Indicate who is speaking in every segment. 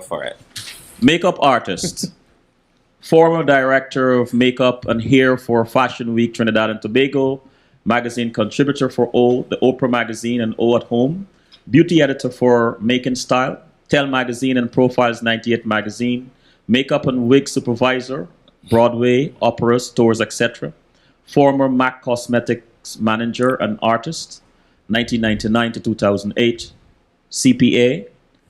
Speaker 1: for it.
Speaker 2: Makeup artist. Former director of makeup and hair for Fashion Week Trinidad and Tobago, magazine contributor for O, the Oprah magazine, and O at Home, beauty editor for Make and Style, Tell magazine and Profiles 98 magazine, makeup and wig supervisor, Broadway, operas, tours, etc. Former MAC Cosmetics manager and artist, 1999 to 2008. CPA,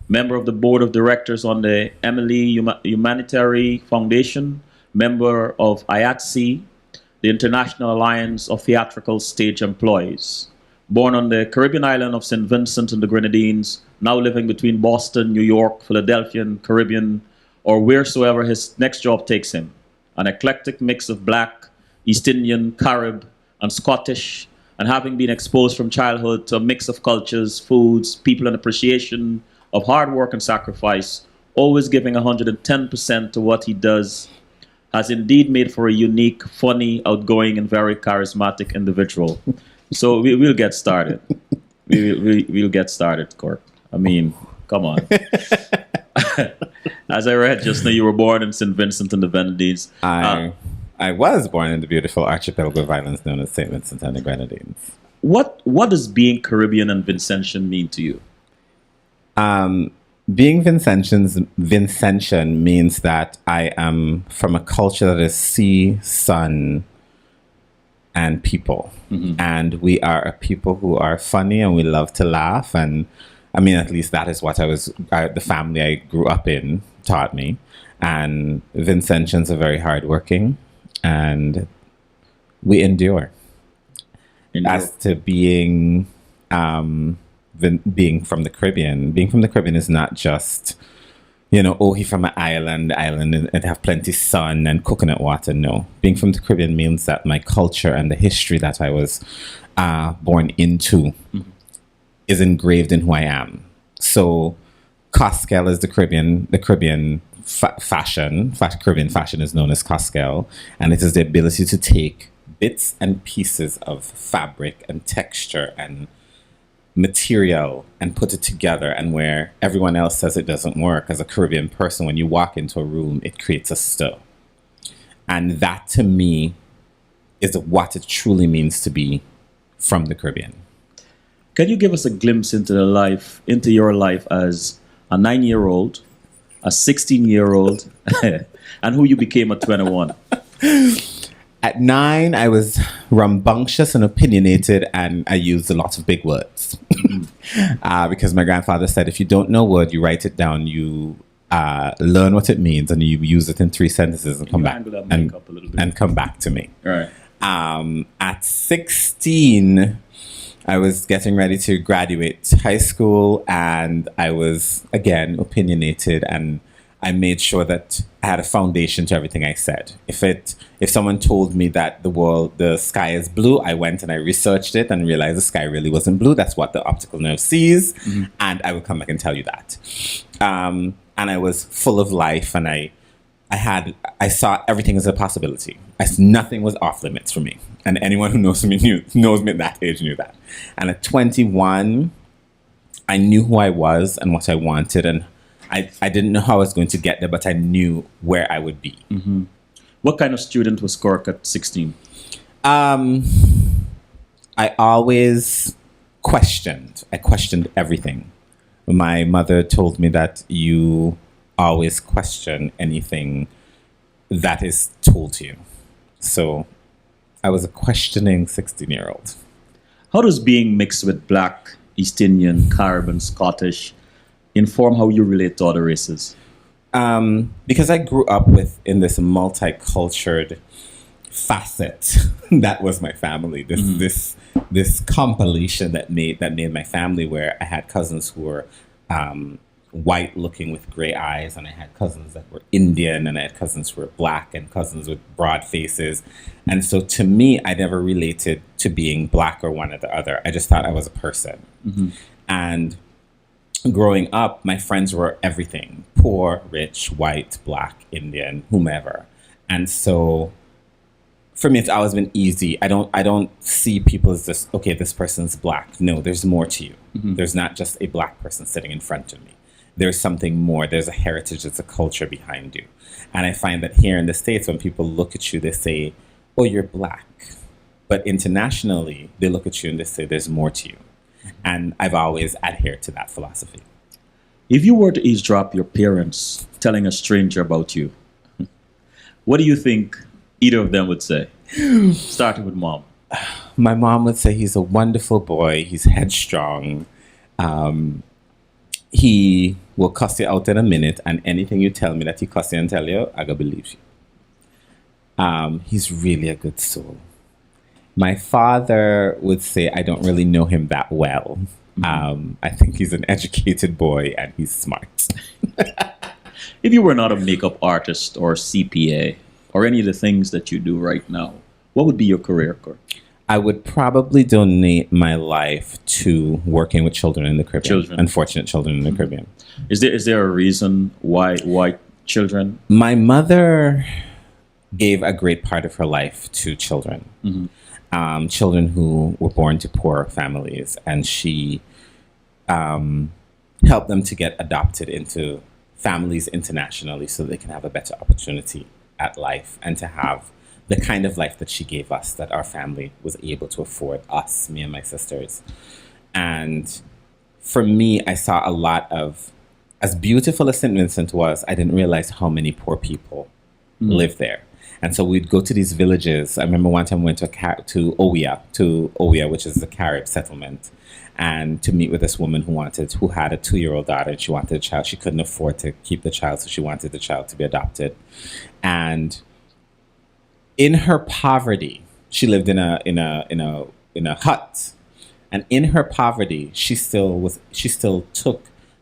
Speaker 2: member of the board of directors on the Emily Humanitarian Foundation, member of IATSE, the International Alliance of Theatrical Stage Employees. Born on the Caribbean island of St. Vincent and the Grenadines, now living between Boston, New York, Philadelphia, and Caribbean, or wheresoever his next job takes him. An eclectic mix of Black, East Indian, Carib, and Scottish, and having been exposed from childhood to a mix of cultures, foods, people, and appreciation of hard work and sacrifice, always giving 110% to what he does, has indeed made for a unique, funny, outgoing, and very charismatic individual. So we'll get started. We'll get started, Kirk. I mean, come on. As I read just now, you were born in St. Vincent and the Grenadines.
Speaker 1: I was born in the beautiful archipelago of islands known as St. Vincent and the Grenadines.
Speaker 2: What does being Caribbean and Vincentian mean to you?
Speaker 1: Being Vincentian means that I am from a culture that is sea, sun, and people. Mm-hmm. And we are a people who are funny and we love to laugh. And I mean, at least that is what the family I grew up in taught me. And Vincentians are very hardworking and we endure. As to being from the Caribbean is not just, he's from an island and have plenty sun and coconut water. No, being from the Caribbean means that my culture and the history that I was born into is engraved in who I am. So Coskel is the Caribbean fashion. Caribbean fashion is known as Coskel, and it is the ability to take bits and pieces of fabric and texture and material and put it together, and where everyone else says it doesn't work, as a Caribbean person, when you walk into a room, it creates a stir. And that to me is what it truly means to be from the Caribbean.
Speaker 2: Can you give us a glimpse into your life as a 9-year-old, a 16-year-old, and who you became at 21?
Speaker 1: At 9, I was rambunctious and opinionated, and I used a lot of big words. Because my grandfather said, if you don't know a word, you write it down, you learn what it means, and you use it in 3 sentences and come back and come back to me.
Speaker 2: Right.
Speaker 1: At 16, I was getting ready to graduate high school, and I was, again, opinionated, and I made sure that I had a foundation to everything I said. If someone told me that the sky is blue, I went and I researched it and realized the sky really wasn't blue. That's what the optical nerve sees. Mm-hmm. And I would come back and tell you that. And I was full of life, and I saw everything as a possibility. Nothing was off limits for me. And anyone who knows me at that age knew that. And at 21, I knew who I was and what I wanted, and I didn't know how I was going to get there, but I knew where I would be.
Speaker 2: Mm-hmm. What kind of student was Kirk at 16?
Speaker 1: I always questioned. I questioned everything. My mother told me that you always question anything that is told to you. So I was a questioning 16-year-old.
Speaker 2: How does being mixed with Black, East Indian, Caribbean, Scottish inform how you relate to other races?
Speaker 1: Because I grew up in this multicultural facet that was my family. This compilation that made my family, where I had cousins who were white looking with gray eyes, and I had cousins that were Indian, and I had cousins who were Black, and cousins with broad faces. And so to me, I never related to being Black or one or the other. I just thought I was a person. Mm-hmm. And growing up, my friends were everything: poor, rich, white, Black, Indian, whomever. And so for me, it's always been easy. I don't see people as this, okay, this person's Black. No, there's more to you. Mm-hmm. There's not just a Black person sitting in front of me. there's something more. There's a heritage, there's a culture behind you. And I find that here in the States, when people look at you, they say, oh, you're Black. But internationally, they look at you and they say, there's more to you. And I've always adhered to that philosophy.
Speaker 2: If you were to eavesdrop your parents telling a stranger about you, what do you think either of them would say? Starting with mom.
Speaker 1: My mom would say he's a wonderful boy. He's headstrong. He will cuss you out in a minute, and anything you tell me that he cuss you and tell you, I gotta believe you. He's really a good soul. My father would say I don't really know him that well. I think he's an educated boy and he's smart.
Speaker 2: If you were not a makeup artist or CPA or any of the things that you do right now, what would be your career, Kirk?
Speaker 1: I would probably donate my life to working with children in the Caribbean. Unfortunate children in the Caribbean.
Speaker 2: Is there a reason why children?
Speaker 1: My mother gave a great part of her life to children. Children who were born to poor families, and she helped them to get adopted into families internationally so they can have a better opportunity at life and to have the kind of life that she gave us, that our family was able to afford us, me and my sisters. And for me, I saw a lot of, as beautiful as St. Vincent was, I didn't realize how many poor people live there. And so we'd go to these villages. I remember one time we went to Oya, which is the Carib settlement, and to meet with this woman who had a 2-year-old daughter, and she wanted a child. She couldn't afford to keep the child, so she wanted the child to be adopted. And in her poverty, she lived in a hut, and in her poverty, she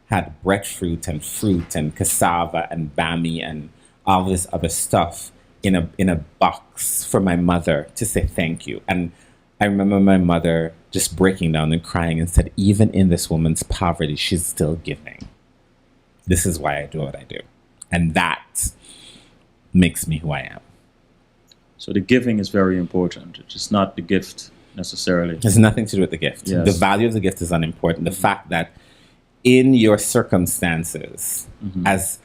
Speaker 1: had breadfruit and fruit and cassava and bami and all this other stuff in a box for my mother to say thank you. And I remember my mother just breaking down and crying and said, even in this woman's poverty, she's still giving. This is why I do what I do. And that makes me who I am.
Speaker 2: So the giving is very important. It's just not the gift necessarily.
Speaker 1: It has nothing to do with the gift.
Speaker 2: Yes.
Speaker 1: The value of the gift is unimportant. The fact that in your circumstances, as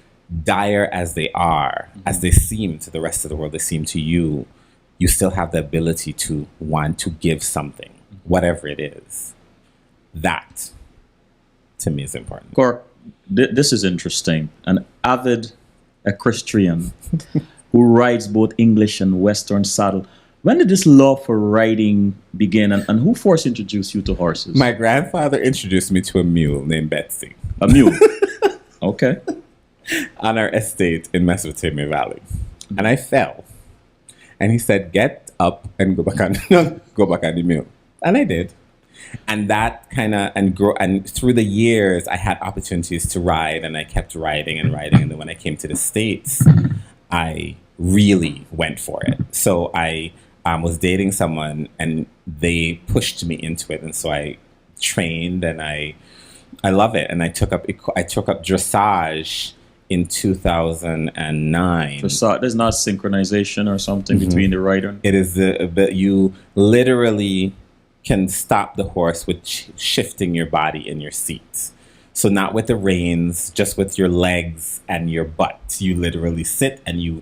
Speaker 1: dire as they are, as they seem to the rest of the world, they seem to you, you still have the ability to want to give something, whatever it is. That, to me, is important.
Speaker 2: Kirk, this is interesting. An avid equestrian who rides both English and Western saddle. When did this love for riding begin, and who first introduced you to horses?
Speaker 1: My grandfather introduced me to a mule named Betsy.
Speaker 2: A mule? Okay.
Speaker 1: On our estate in Mesopotamia Valley. And I fell. And he said, get up and go back on the mule. And I did. And that kind of, and through the years, I had opportunities to ride, and I kept riding and riding. And then when I came to the States, I really went for it. So I was dating someone, and they pushed me into it. And so I trained, and I love it. And I took up dressage in 2009.
Speaker 2: So there's not synchronization or something between the rider?
Speaker 1: It is you literally can stop the horse with shifting your body in your seat. So not with the reins, just with your legs and your butt. You literally sit and you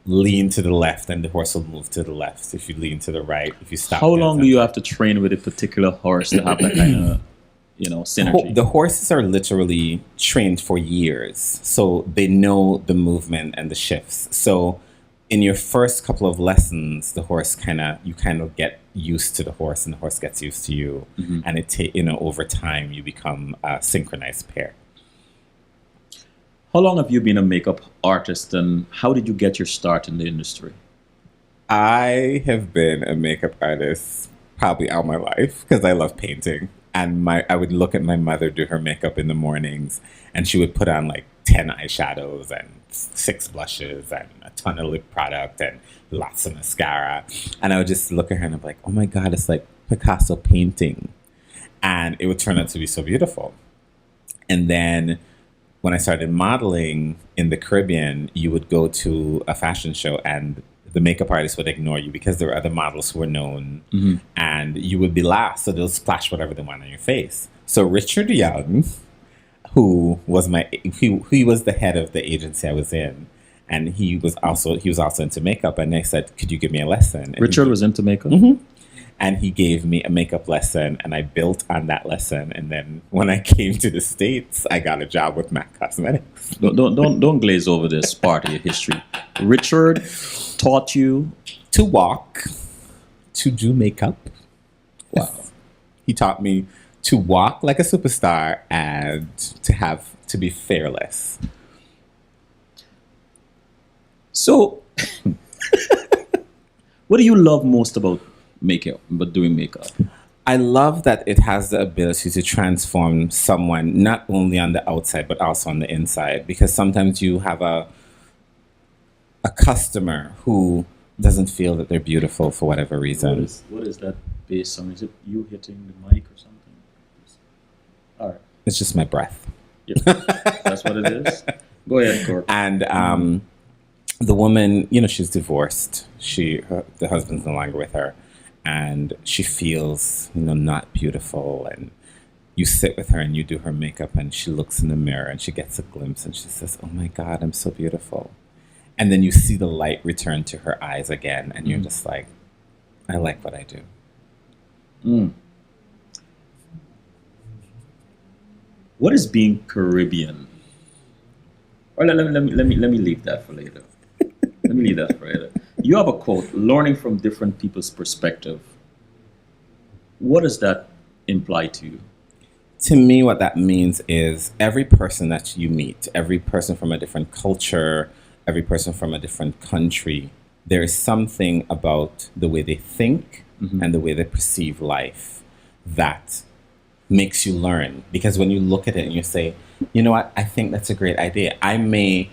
Speaker 1: lean to the left, and the horse will move to the left. If you lean to the right, if you stop.
Speaker 2: How long do you have to train with a particular horse to have that kind of synergy?
Speaker 1: The horses are literally trained for years, so they know the movement and the shifts. So in your first couple of lessons, the horse you get used to the horse, and the horse gets used to you, and over time you become a synchronized pair.
Speaker 2: How long have you been a makeup artist, and how did you get your start in the industry?
Speaker 1: I have been a makeup artist probably all my life because I love painting. And I would look at my mother do her makeup in the mornings, and she would put on 10 eyeshadows and 6 blushes and a ton of lip product and lots of mascara. And I would just look at her and I'm like, oh my God, it's like Picasso painting. And it would turn out to be so beautiful. And then when I started modeling in the Caribbean, you would go to a fashion show and the makeup artist would ignore you because there were other models who were known, and you would be last. So they'll splash whatever they want on your face. So Richard Young, who was he was the head of the agency I was in, and he was also into makeup. And I said, "Could you give me a lesson?" And
Speaker 2: Richard was into makeup.
Speaker 1: and he gave me a makeup lesson, and I built on that lesson. And then when I came to the States, I got a job with MAC Cosmetics.
Speaker 2: Don't glaze over this part of your history. Richard taught you
Speaker 1: To walk, to do makeup.
Speaker 2: Wow.
Speaker 1: He taught me to walk like a superstar and to be fearless.
Speaker 2: So, what do you love most about doing makeup?
Speaker 1: I love that it has the ability to transform someone not only on the outside but also on the inside. Because sometimes you have a customer who doesn't feel that they're beautiful for whatever reason.
Speaker 2: What is that based on? Is it you hitting the mic or something? All right.
Speaker 1: It's just my breath.
Speaker 2: Yeah, that's what it is. Go ahead, Kirk.
Speaker 1: And the woman, she's divorced. The husband's no longer with her, and she feels, not beautiful. And you sit with her and you do her makeup, and she looks in the mirror and she gets a glimpse and she says, "Oh my God, I'm so beautiful." And then you see the light return to her eyes again, and you're just like, I like what I do.
Speaker 2: What is being Caribbean? Or let me leave that for later. Let me leave that for later. You have a quote, learning from different people's perspective. What does that imply to you?
Speaker 1: To me, what that means is every person that you meet, every person from a different culture, every person from a different country, there is something about the way they think and the way they perceive life that makes you learn. Because when you look at it and you say, you know what, I think that's a great idea. I may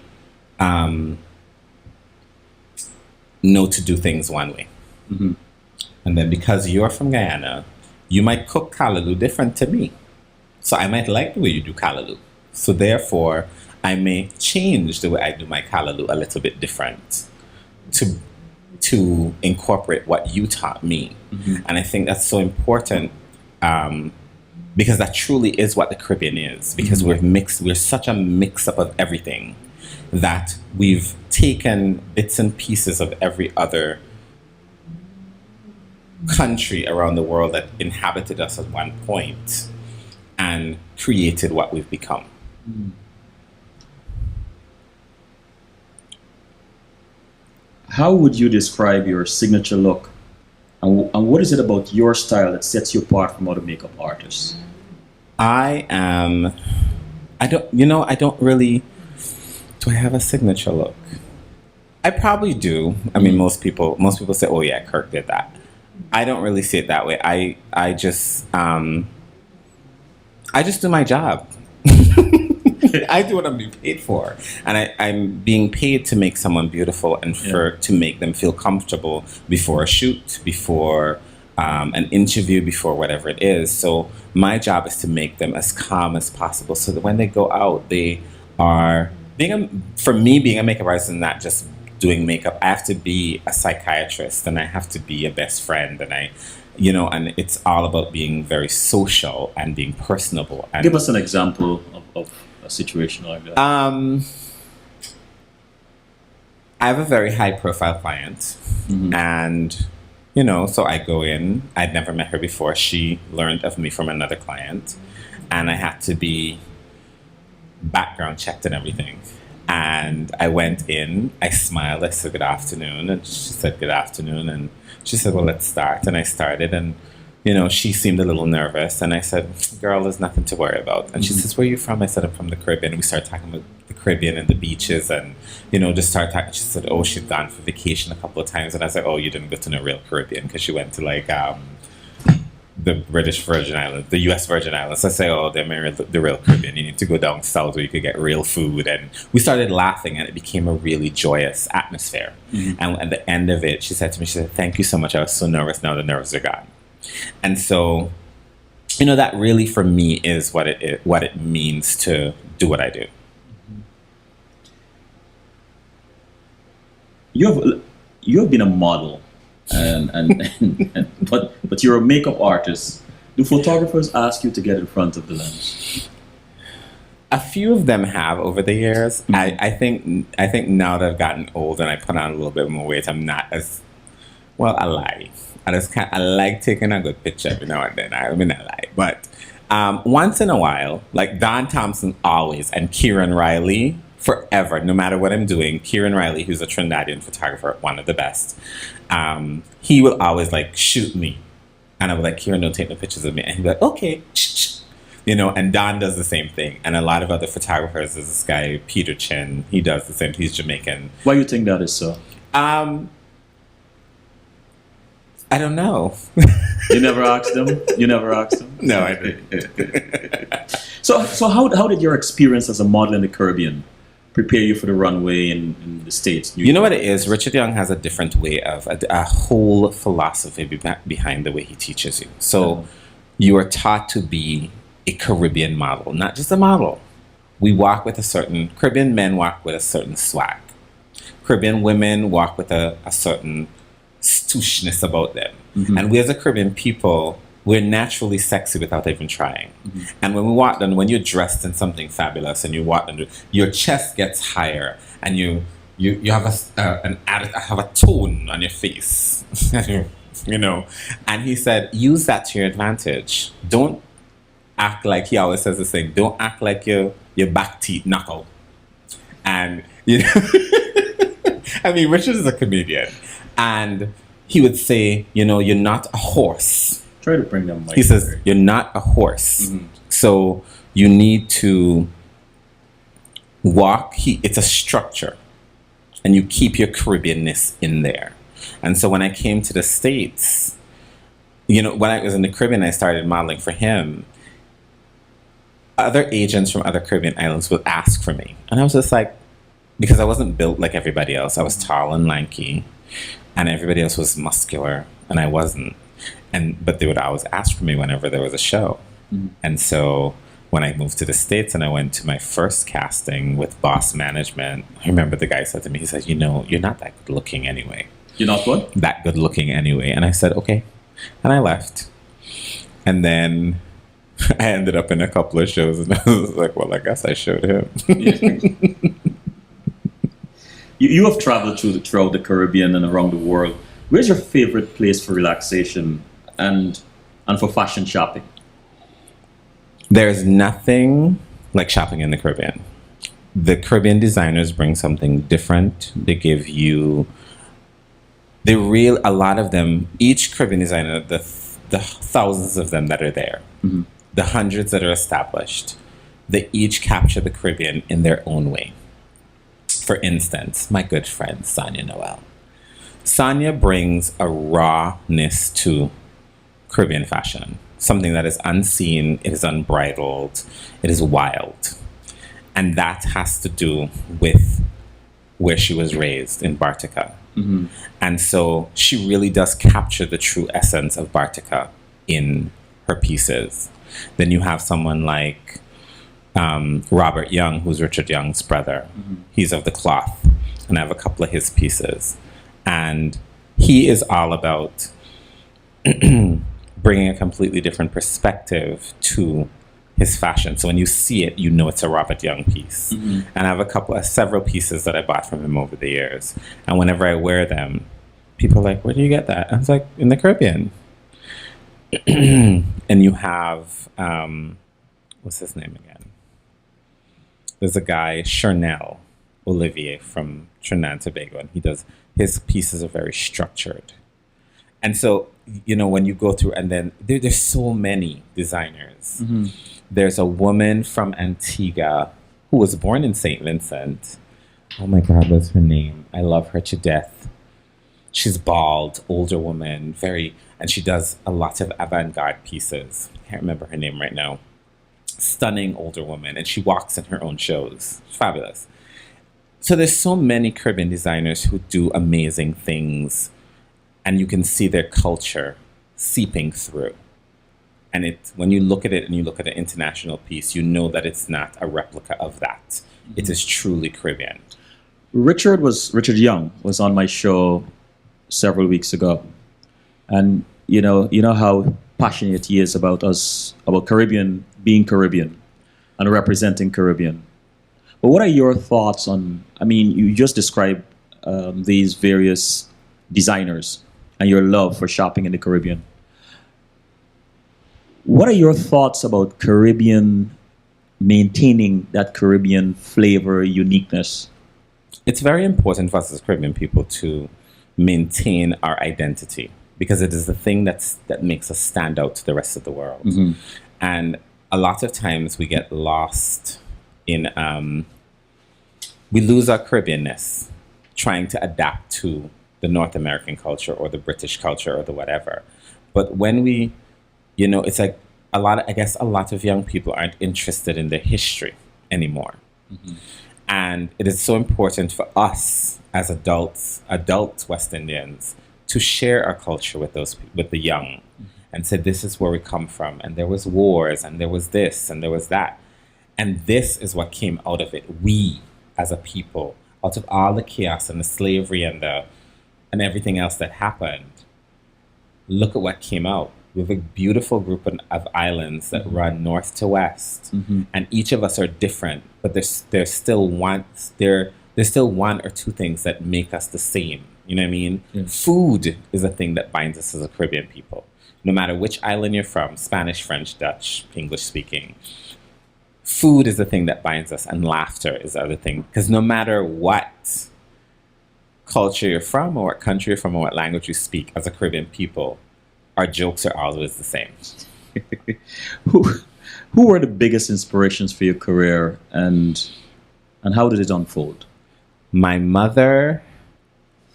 Speaker 1: know to do things one way. And then because you're from Guyana, you might cook callaloo different to me. So I might like the way you do callaloo. So therefore, I may change the way I do my callaloo a little bit different to incorporate what you taught me. And I think that's so important because that truly is what the Caribbean is. Because we're such a mix-up of everything that we've taken bits and pieces of every other country around the world that inhabited us at one point and created what we've become.
Speaker 2: How would you describe your signature look? And what is it about your style that sets you apart from other makeup artists?
Speaker 1: I don't really, do I have a signature look? I probably do. I mean, most people say, oh yeah, Kirk did that. I don't really see it that way. I just do my job. I do what I'm being paid for, and I'm being paid to make someone beautiful and to make them feel comfortable before a shoot, before an interview, before whatever it is. So my job is to make them as calm as possible, so that when they go out, they are for me being a makeup artist and not just doing makeup. I have to be a psychiatrist, and I have to be a best friend, and and it's all about being very social and being personable. And
Speaker 2: give us an example of a situation like that.
Speaker 1: I have a very high-profile client, and so I go in. I'd never met her before. She learned of me from another client, and I had to be background checked and everything. And I went in, I smiled, I said, "Good afternoon." And she said, "Good afternoon." And she said, "Well, let's start." And I started, and, she seemed a little nervous. And I said, "Girl, there's nothing to worry about." And she says, "Where are you from?" I said, "I'm from the Caribbean." And we started talking about the Caribbean and the beaches and, just started talking. She said, "Oh, she'd gone for vacation a couple of times." And I was like, "Oh, you didn't go to no real Caribbean," because she went to the British Virgin Islands, the U.S. Virgin Islands. So I say, "Oh, they're the real Caribbean. You need to go down south where you could get real food." And we started laughing, and it became a really joyous atmosphere. And at the end of it, she said to me, "Thank you so much. I was so nervous. Now the nerves are gone." And so, that really for me is what it means to do what I do.
Speaker 2: You have been a model. But you're a makeup artist. Do photographers ask you to get in front of the lens?
Speaker 1: A few of them have over the years. I think now that I've gotten old and I put on a little bit more weight, I'm not as well. I lie. I like taking a good picture every now and then. I mean, I lie, but once in a while, like Don Thompson always and Kieran Riley forever, no matter what I'm doing. Kieran Riley, who's a Trinidadian photographer, one of the best, he will always like shoot me, and I was like, Kieran, don't take no pictures of me, and he'd be like, okay. You know, and Don does the same thing. And a lot of other photographers, there's this guy, Peter Chin, he does the same. He's Jamaican.
Speaker 2: Why do you think that is so?
Speaker 1: I don't know.
Speaker 2: You never asked them? You never asked them?
Speaker 1: No, I didn't.
Speaker 2: So how did your experience as a model in the Caribbean prepare you for the runway in the States?
Speaker 1: You know what it is? Richard Young has a different way of, a whole philosophy behind the way he teaches you. So you are taught to be a Caribbean model, not just a model. Caribbean men walk with a certain swag. Caribbean women walk with a certain stooshness about them. Mm-hmm. And we as a Caribbean people, we're naturally sexy without even trying. Mm-hmm. And when we walk down, when you're dressed in something fabulous and you walk down, your chest gets higher and you have a tone on your face. You know. And he said, use that to your advantage. Don't act like, he always says this thing, don't act like your back teeth knuckle. And, you know, I mean, Richard is a comedian. And he would say, you know, you're not a horse.
Speaker 2: Try to bring them.
Speaker 1: He says, you're not a horse. Mm-hmm. So you need to walk. It's a structure. And you keep your Caribbeanness in there. And so when I came to the States, you know, when I was in the Caribbean, I started modeling for him. Other agents from other Caribbean islands would ask for me. And I was just like, because I wasn't built like everybody else. I was tall and lanky. And everybody else was muscular. And I wasn't. But they would always ask for me whenever there was a show. Mm-hmm. And so when I moved to the States and I went to my first casting with Boss Management, I remember the guy said to me, he said, you know, you're not that good looking anyway.
Speaker 2: You're not what?
Speaker 1: That good looking anyway. And I said, okay. And I left. And I ended up in a couple of shows and I was like, well, I guess I showed him.
Speaker 2: You have traveled throughout the Caribbean and around the world. Where's your favorite place for relaxation and for fashion shopping?
Speaker 1: There's nothing like shopping in the Caribbean. The Caribbean designers bring something different. They give you a lot of them, each Caribbean designer, the thousands of them that are there, mm-hmm. the hundreds that are established, they each capture the Caribbean in their own way. For instance, my good friend, Sonia Noel. Sonia brings a rawness to Caribbean fashion, something that is unseen, it is unbridled, it is wild. And that has to do with where she was raised in Bartica. Mm-hmm. And so she really does capture the true essence of Bartica in her pieces. Then you have someone like Robert Young, who's Richard Young's brother. Mm-hmm. He's of the cloth, and I have a couple of his pieces. And he is all about bringing a completely different perspective to his fashion. So when you see it, you know it's a Robert Young piece. Mm-hmm. And I have several pieces that I bought from him over the years. And whenever I wear them, people are like, where do you get that? I was like, in the Caribbean. And you have, what's his name again? There's a guy, Chernel Olivier from Trinidad and Tobago, and his pieces are very structured. And so, you know, when you go through, and then there's so many designers. Mm-hmm. There's a woman from Antigua who was born in St. Vincent. Oh my God, what's her name? I love her to death. She's bald, older woman, and she does a lot of avant-garde pieces. I can't remember her name right now. Stunning older woman, and she walks in her own shows. Fabulous. So there's so many Caribbean designers who do amazing things, and you can see their culture seeping through. And when you look at it and you look at an international piece, you know that it's not a replica of that. Mm-hmm. It is truly Caribbean.
Speaker 2: Richard Young was on my show several weeks ago. And you know how passionate he is about Caribbean being Caribbean. and representing Caribbean. But what are your thoughts on? I mean, you just described these various designers and your love for shopping in the Caribbean. What are your thoughts about Caribbean maintaining that Caribbean flavor uniqueness?
Speaker 1: It's very important for us as Caribbean people to maintain our identity because it is the thing that makes us stand out to the rest of the world. And a lot of times we get lost in, we lose our Caribbeanness trying to adapt to the North American culture or the British culture or the whatever. But when we, it's like a lot of young people aren't interested in their history anymore. And it is so important for us as adult West Indians, to share our culture with the young and say, this is where we come from. And there was wars and there was this and there was that. And this is what came out of it. We as a people, out of all the chaos and the slavery and everything else that happened, look at what came out. We have a beautiful group of islands that run north to west, and each of us are different, but there's still one or two things that make us the same. You know what I mean? Food is a thing that binds us as a Caribbean people. No matter which island you're from, Spanish, French, Dutch, English speaking, food is the thing that binds us, and laughter is the other thing. Because no matter what culture you're from, or what country you're from, or what language you speak, as a Caribbean people, our jokes are always the same.
Speaker 2: Who were the biggest inspirations for your career, and how did it unfold?
Speaker 1: My mother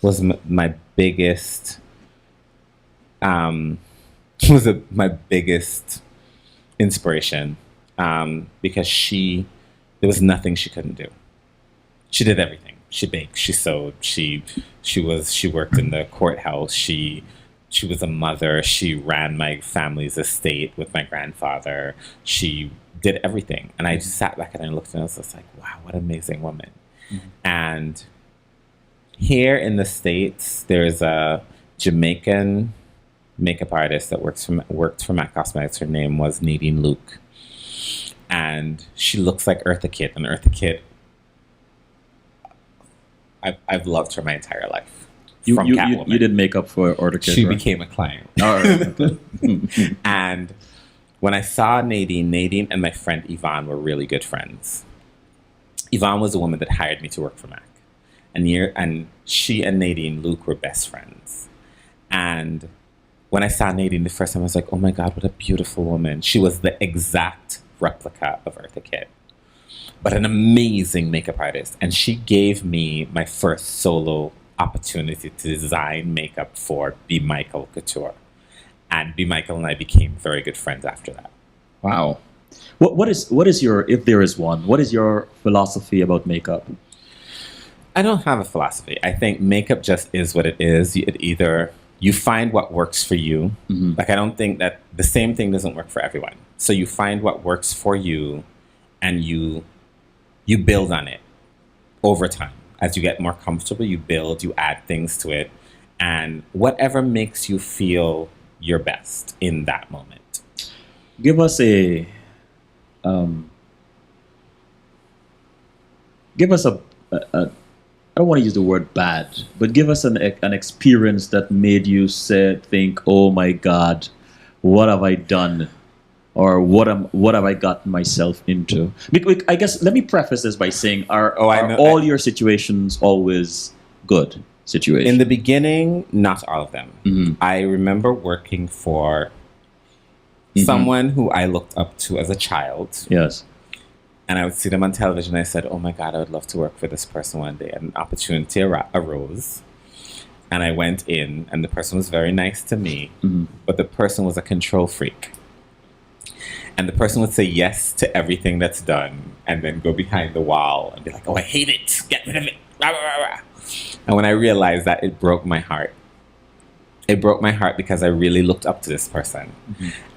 Speaker 1: was my biggest my biggest inspiration, because there was nothing she couldn't do. She did everything. She baked, she sewed, she worked in the courthouse, she was a mother, she ran my family's estate with my grandfather, she did everything. And I just sat back and I looked and I was just like, wow, what an amazing woman. And here in the States, there's a Jamaican makeup artist that worked for Mac Cosmetics. Her name was Nadine Luke. And she looks like Eartha Kitt. And Eartha Kitt, I've loved her my entire life.
Speaker 2: You did makeup for Eartha Kitt,
Speaker 1: She
Speaker 2: right?
Speaker 1: became a client.
Speaker 2: All right.
Speaker 1: And when I saw Nadine and my friend Yvonne were really good friends. Yvonne was the woman that hired me to work for Mac. And she and Nadine Luke were best friends. And when I saw Nadine the first time, I was like, oh my God, what a beautiful woman. She was the exact replica of Eartha Kitt, but an amazing makeup artist. And she gave me my first solo opportunity to design makeup for B. Michael Couture. And B. Michael and I became very good friends after that.
Speaker 2: Wow. What is your, if there is one, what is your philosophy about makeup?
Speaker 1: I don't have a philosophy. I think makeup just is what it is. You find what works for you. Like, I don't think that the same thing doesn't work for everyone. So you find what works for you, and you build on it over time. As you get more comfortable, you build, you add things to it, and whatever makes you feel your best in that moment.
Speaker 2: Give us a I don't want to use the word bad, but give us an experience that made you think, oh my God, what have I done? Or what have I gotten myself into? I guess, let me preface this by saying, are all your situations always good situations?
Speaker 1: In the beginning, not all of them. I remember working for someone who I looked up to as a child.
Speaker 2: Yes.
Speaker 1: And I would see them on television. I said, oh my God, I would love to work for this person one day. And an opportunity arose. And I went in, and the person was very nice to me, but the person was a control freak. And the person would say yes to everything that's done, and then go behind the wall and be like, oh, I hate it. Get rid of it. Rah, rah, rah, rah. And when I realized that, it broke my heart. It broke my heart because I really looked up to this person.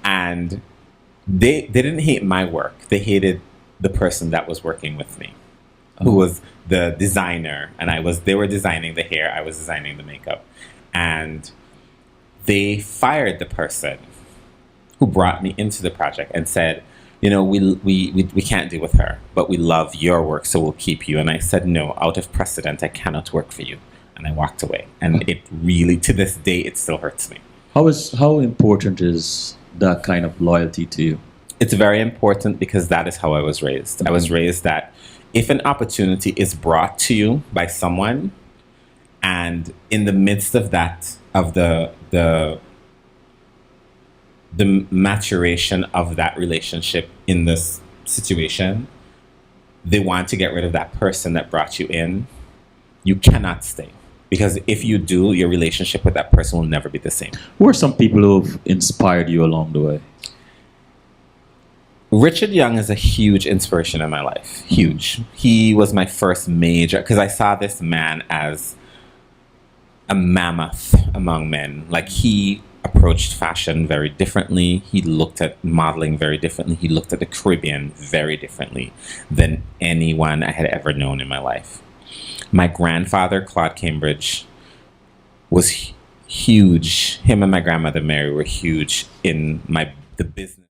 Speaker 1: And they didn't hate my work. They hated the person that was working with me, who was the designer. And they were designing the hair. I was designing the makeup. And they fired the person who brought me into the project and said, we can't deal with her, but we love your work, so we'll keep you. And I said, no, out of precedent, I cannot work for you. And I walked away. And it really, to this day, it still hurts me.
Speaker 2: How important is that kind of loyalty to you?
Speaker 1: It's very important because that is how I was raised. I was raised that if an opportunity is brought to you by someone, and in the midst of that, of the maturation of that relationship in this situation, they want to get rid of that person that brought you in, you cannot stay. Because if you do, your relationship with that person will never be the same.
Speaker 2: Who are some people who've inspired you along the way?
Speaker 1: Richard Young is a huge inspiration in my life. Huge. He was my first major, because I saw this man as a mammoth among men. Like, he approached fashion very differently. He looked at modeling very differently. He looked at the Caribbean very differently than anyone I had ever known in my life. My grandfather, Claude Cambridge, was huge. Him and my grandmother, Mary, were huge in the business.